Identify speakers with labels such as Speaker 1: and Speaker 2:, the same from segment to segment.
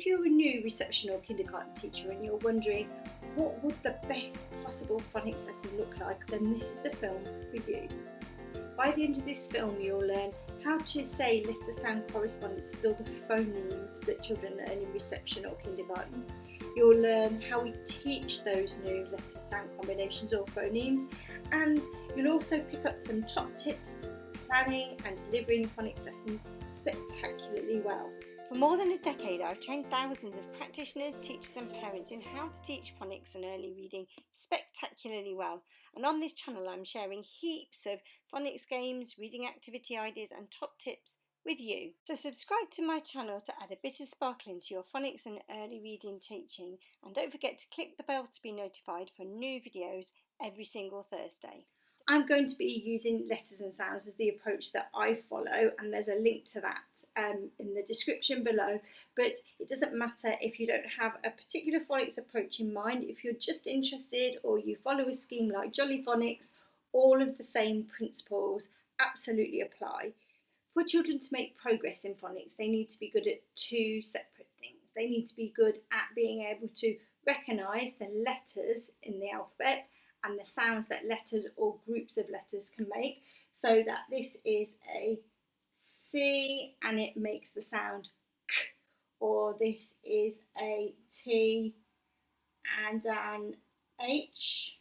Speaker 1: If you're a new reception or kindergarten teacher and you're wondering what would the best possible phonics lesson look like, then this is the film for you. By the end of this film, you'll learn how to say letter sound correspondences, or the phonemes that children learn in reception or kindergarten. You'll learn how we teach those new letter sound combinations or phonemes, and you'll also pick up some top tips for planning and delivering phonics lessons spectacularly well. For more than a decade, I've trained thousands of practitioners, teachers and parents in how to teach phonics and early reading spectacularly well. And on this channel, I'm sharing heaps of phonics games, reading activity ideas and top tips with you. So subscribe to my channel to add a bit of sparkle into your phonics and early reading teaching. And don't forget to click the bell to be notified for new videos every single Thursday. I'm going to be using letters and sounds as the approach that I follow, and there's a link to that in the description below. But it doesn't matter if you don't have a particular phonics approach in mind. If you're just interested or you follow a scheme like Jolly Phonics, all of the same principles absolutely apply. For children to make progress in phonics, they need to be good at two separate things. They need to be good at being able to recognise the letters in the alphabet and the sounds that letters or groups of letters can make. So that this is a C and it makes the sound K, or this is a T and an H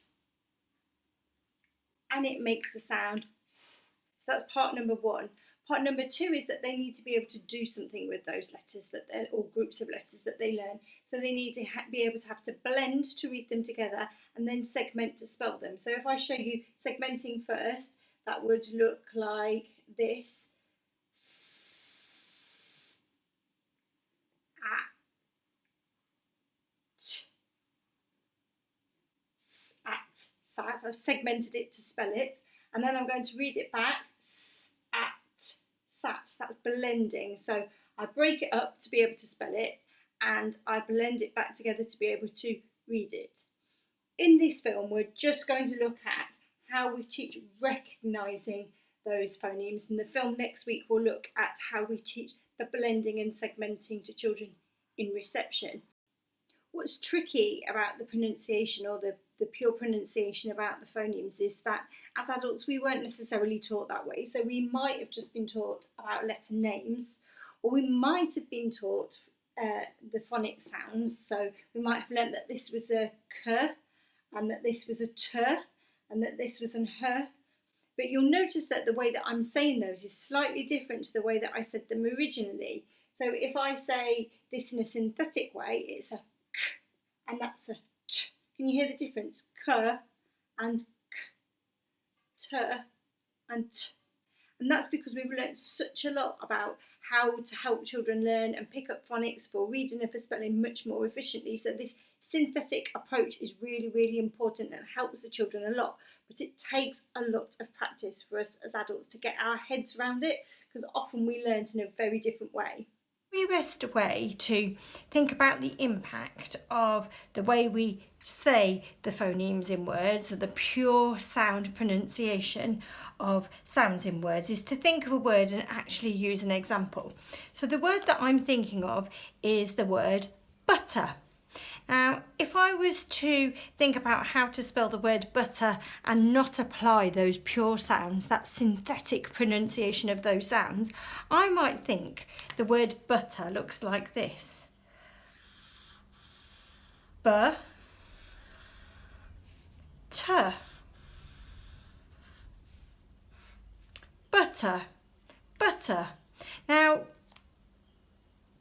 Speaker 1: and it makes the sound F. So that's part number one. Part number two is that they need to be able to do something with those letters or groups of letters that they learn. So they need to be able to have to blend to read them together and then segment to spell them. So if I show you segmenting first, that would look like this. So I've segmented it to spell it, and then I'm going to read it back. Sat. That's blending. So I break it up to be able to spell it, and I blend it back together to be able to read it. In this film, we're just going to look at how we teach recognising those phonemes, and the film next week will look at how we teach the blending and segmenting to children in reception. What's tricky about the pronunciation, or the pure pronunciation about the phonemes, is that as adults we weren't necessarily taught that way. So we might have just been taught about letter names, or we might have been taught the phonic sounds. So we might have learnt that this was a K and that this was a T and that this was an H. But you'll notice that the way that I'm saying those is slightly different to the way that I said them originally. So if I say this in a synthetic way, it's a K and that's a T. Can you hear the difference? K and K, T and T. And that's because we've learnt such a lot about how to help children learn and pick up phonics for reading and for spelling much more efficiently. So this synthetic approach is really, really important and helps the children a lot. But it takes a lot of practice for us as adults to get our heads around it, because often we learn in a very different way. The best way to think about the impact of the way we say the phonemes in words, or the pure sound pronunciation of sounds in words, is to think of a word and actually use an example. So the word that I'm thinking of is the word butter. Now, if I was to think about how to spell the word butter and not apply those pure sounds, that synthetic pronunciation of those sounds, I might think the word butter looks like this. B-T. Butter. Butter. Now,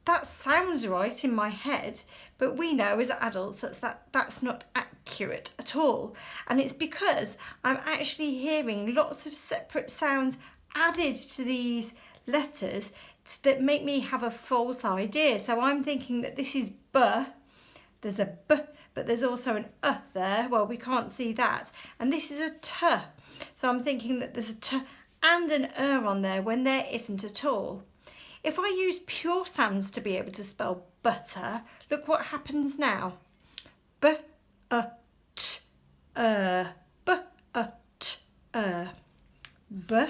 Speaker 1: that sounds right in my head, but we know as adults that's not accurate at all. And it's because I'm actually hearing lots of separate sounds added to these letters that make me have a false idea. So I'm thinking that this is B, there's a B, but there's also an there. Well, we can't see that. And this is a T. So I'm thinking that there's a T and an on there when there isn't at all. If I use pure sounds to be able to spell butter, look what happens now. B-A-T-T, B-A-T-T, B-A-T-T,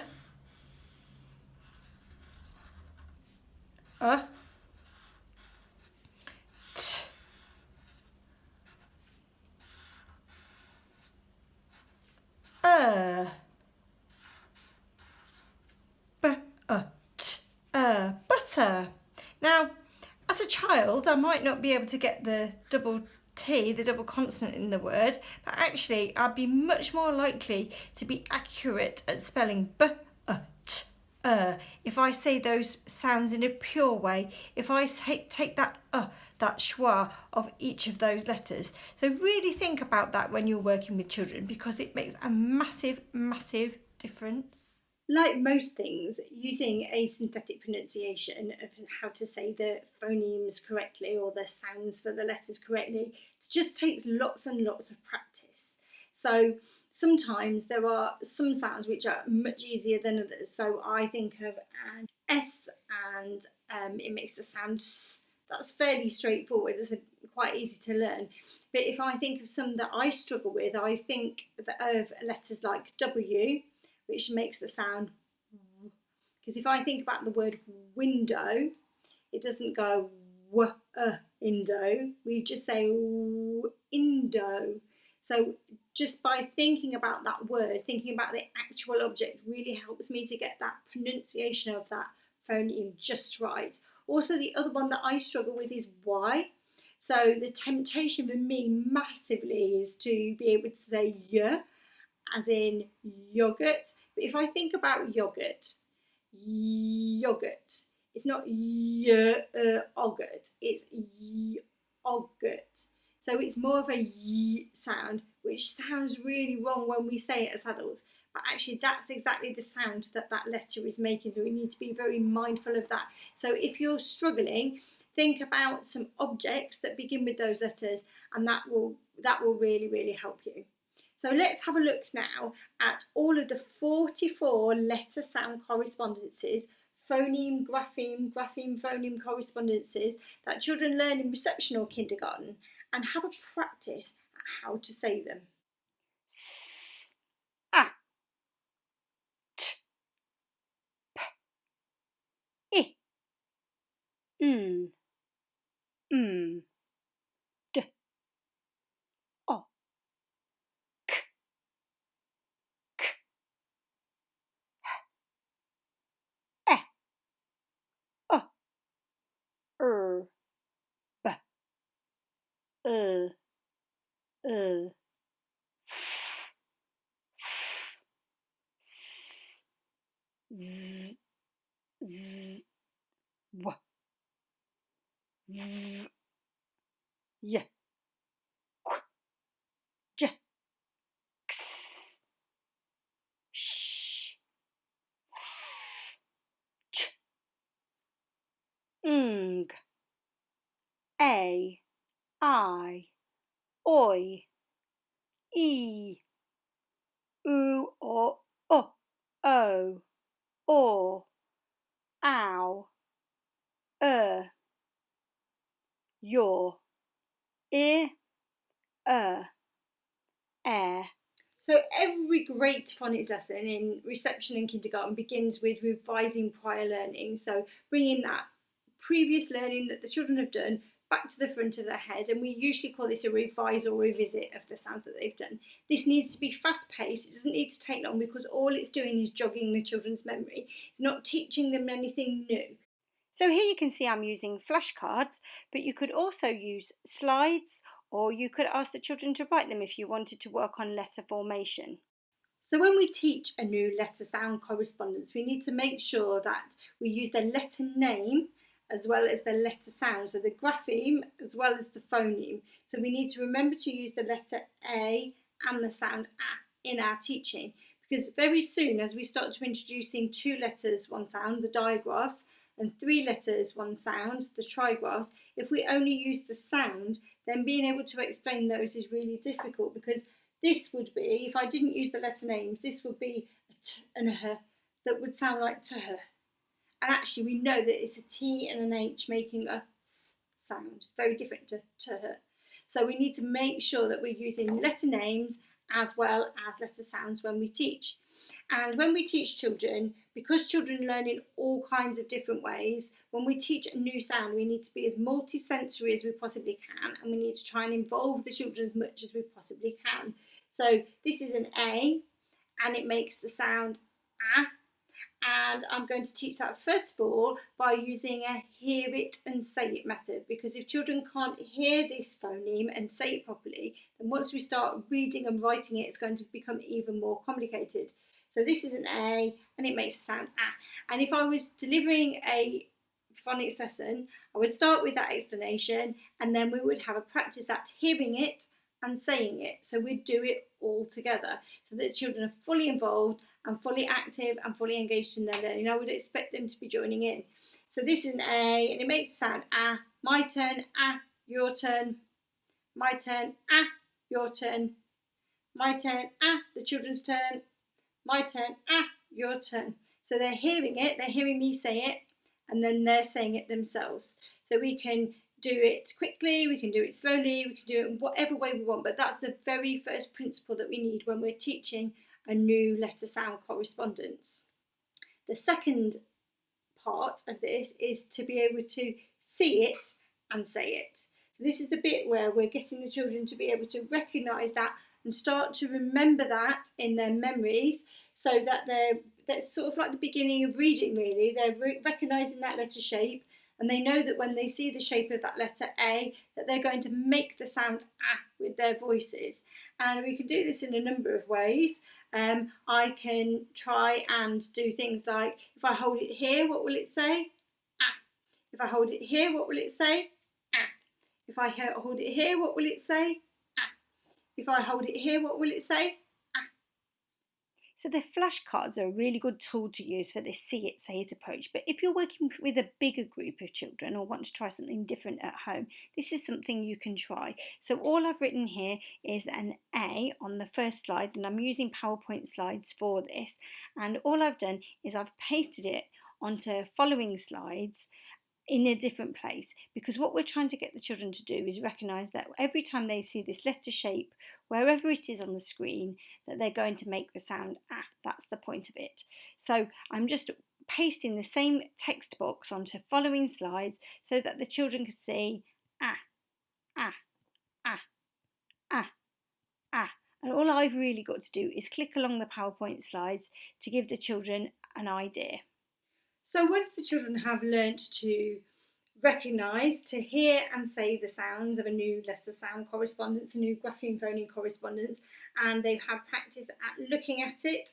Speaker 1: butter. Now, as a child, I might not be able to get the double T, the double consonant in the word, but actually I'd be much more likely to be accurate at spelling if I say those sounds in a pure way, if I take that schwa of each of those letters. So really think about that when you're working with children, because it makes a massive, massive difference. Like most things, using a synthetic pronunciation of how to say the phonemes correctly or the sounds for the letters correctly, it just takes lots and lots of practice. So sometimes there are some sounds which are much easier than others. So I think of an S and it makes the sound S. That's fairly straightforward. It's quite easy to learn. But if I think of some that I struggle with, I think of letters like W, which makes the sound, because if I think about the word window, it doesn't go indo, we just say indo. So just by thinking about that word, thinking about the actual object really helps me to get that pronunciation of that phoneme just right. Also, the other one that I struggle with is Y. So the temptation for me massively is to be able to say y, as in yogurt. But if I think about yogurt, it's not yogurt, it's yogurt. So it's more of a y sound, which sounds really wrong when we say it as adults. But actually that's exactly the sound that that letter is making. So we need to be very mindful of that. So if you're struggling, think about some objects that begin with those letters, and that will really, really help you. So let's have a look now at all of the 44 letter sound correspondences, phoneme, grapheme, phoneme correspondences that children learn in reception or kindergarten, and have a practice at how to say them. S, A, T, P, I, N, D, O, K, K, H, E, R, B, F, Z, Z, W, V, Y, Q, J, X, Sh, Ch, Ng, A, I, Oi, E, U, O, O, Ow, Your, Ear, Air. So every great phonics lesson in reception and kindergarten begins with revising prior learning. So bringing that previous learning that the children have done back to the front of their head, and we usually call this a revise or revisit of the sounds that they've done. This needs to be fast paced. It doesn't need to take long, because all it's doing is jogging the children's memory. It's not teaching them anything new. So here you can see I'm using flashcards, but you could also use slides, or you could ask the children to write them if you wanted to work on letter formation. So when we teach a new letter sound correspondence, we need to make sure that we use the letter name as well as the letter sound, so the grapheme as well as the phoneme. So we need to remember to use the letter A and the sound A in our teaching, because very soon, as we start to introducing 2 letters, 1 sound, the digraphs, and 3 letters, 1 sound, the trigraphs, if we only use the sound, then being able to explain those is really difficult, because this would be, if I didn't use the letter names, this would be a T and a H that would sound like to her. And actually we know that it's a T and an H making a sound, very different to her. So we need to make sure that we're using letter names as well as letter sounds when we teach. And when we teach children, because children learn in all kinds of different ways, when we teach a new sound, we need to be as multisensory as we possibly can, and we need to try and involve the children as much as we possibly can. So this is an A, and it makes the sound A, And I'm going to teach that first of all by using a hear it and say it method, because if children can't hear this phoneme and say it properly, then once we start reading and writing it, it's going to become even more complicated. So this is an A and it makes a sound A. And if I was delivering a phonics lesson, I would start with that explanation and then we would have a practice at hearing it and saying it. So we'd do it all together so that children are fully involved and fully active and fully engaged in their learning. I would expect them to be joining in. So this is an A and it makes a sound A. My turn, A, your turn. My turn, A, your turn. My turn, A, the children's turn. My turn, A, your turn. So they're hearing it, they're hearing me say it, and then they're saying it themselves. So we can do it quickly, we can do it slowly, we can do it in whatever way we want, but that's the very first principle that we need when we're teaching a new letter sound correspondence. The second part of this is to be able to see it and say it. So this is the bit where we're getting the children to be able to recognise that and start to remember that in their memories, so that that's sort of like the beginning of reading really. They're recognising that letter shape, and they know that when they see the shape of that letter A, that they're going to make the sound A with their voices. And we can do this in a number of ways. I can try and do things like, if I hold it here, what will it say? Ah. If I hold it here, what will it say? Ah. If I hold it here, what will it say? Ah. If I hold it here, what will it say? Ah. So the flashcards are a really good tool to use for this see it, say it approach. But if you're working with a bigger group of children or want to try something different at home, this is something you can try. So all I've written here is an A on the first slide, and I'm using PowerPoint slides for this. And all I've done is I've pasted it onto following slides in a different place, because what we're trying to get the children to do is recognise that every time they see this letter shape, wherever it is on the screen, that they're going to make the sound ah. That's the point of it. So I'm just pasting the same text box onto following slides so that the children can see ah, ah, ah, ah, ah. And all I've really got to do is click along the PowerPoint slides to give the children an idea. So once the children have learnt to recognise, to hear and say the sounds of a new letter sound correspondence, a new grapheme phoneme correspondence, and they've had practice at looking at it,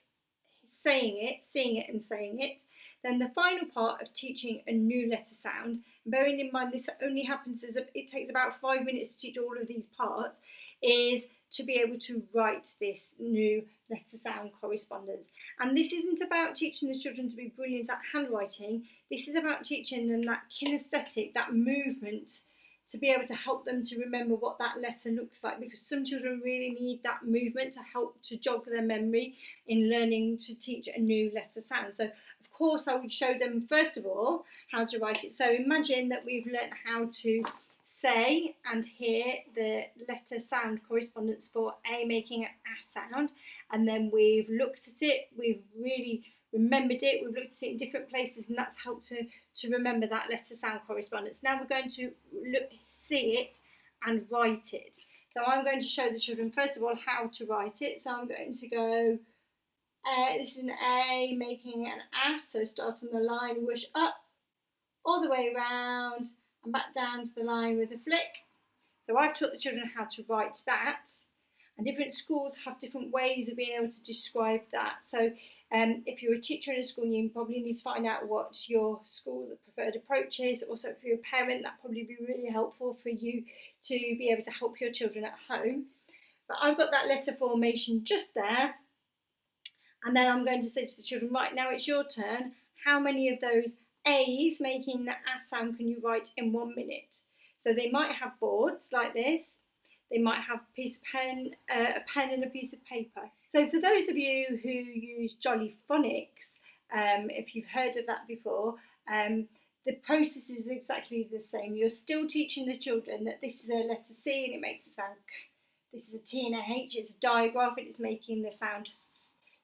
Speaker 1: saying it, seeing it and saying it, then the final part of teaching a new letter sound, bearing in mind this only happens as it takes about 5 minutes to teach all of these parts, is to be able to write this new letter sound correspondence. And this isn't about teaching the children to be brilliant at handwriting, this is about teaching them that kinesthetic, that movement, to be able to help them to remember what that letter looks like, because some children really need that movement to help to jog their memory in learning to teach a new letter sound. So of course I would show them first of all how to write it. So imagine that we've learnt how to say and hear the letter sound correspondence for A making an A sound, and then we've looked at it, we've really remembered it, we've looked at it in different places, and that's helped to remember that letter sound correspondence. Now we're going to see it and write it. So I'm going to show the children first of all how to write it. So I'm going to go, this is an A making an A, so start on the line, whoosh up, all the way around, and back down to the line with a flick. So I've taught the children how to write that, and different schools have different ways of being able to describe that. So if you're a teacher in a school, you probably need to find out what your school's preferred approach is. Also, if you're a parent, that probably be really helpful for you to be able to help your children at home. But I've got that letter formation just there, and then I'm going to say to the children, right, now it's your turn. How many of those A's making the A sound can you write in 1 minute? So they might have boards like this. They might have a piece of pen, a pen and a piece of paper. So for those of you who use Jolly Phonics, if you've heard of that before, the process is exactly the same. You're still teaching the children that this is a letter C and it makes a sound K. This is a T and a H, it's a digraph and it's making the sound.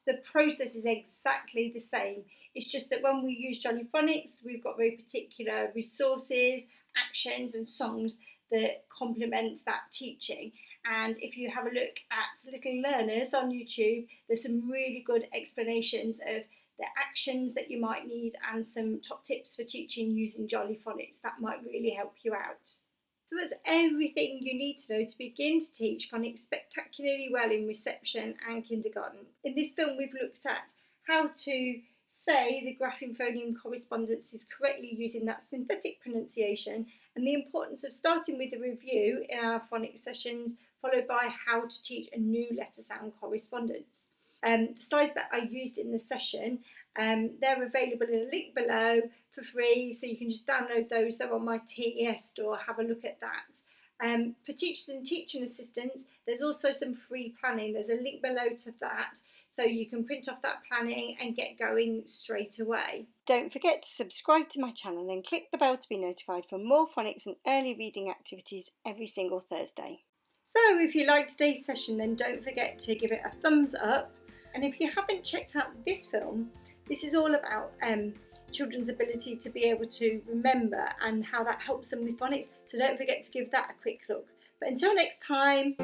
Speaker 1: The process is exactly the same. It's just that when we use Jolly Phonics, we've got very particular resources, actions and songs that complement that teaching. And if you have a look at Little Learners on YouTube, there's some really good explanations of the actions that you might need, and some top tips for teaching using Jolly Phonics that might really help you out. So that's everything you need to know to begin to teach phonics spectacularly well in reception and kindergarten. In this film, we've looked at how to say the grapheme phoneme correspondences correctly using that synthetic pronunciation, and the importance of starting with a review in our phonics sessions, followed by how to teach a new letter sound correspondence. The slides that I used in the session, they're available in a link below for free, so you can just download those. They're on my TES store, have a look at that. For teachers and teaching assistants, there's also some free planning. There's a link below to that, so you can print off that planning and get going straight away. Don't forget to subscribe to my channel and click the bell to be notified for more phonics and early reading activities every single Thursday. So if you liked today's session, then don't forget to give it a thumbs up. And if you haven't checked out this film, this is all about children's ability to be able to remember and how that helps them with phonics. So don't forget to give that a quick look. But until next time.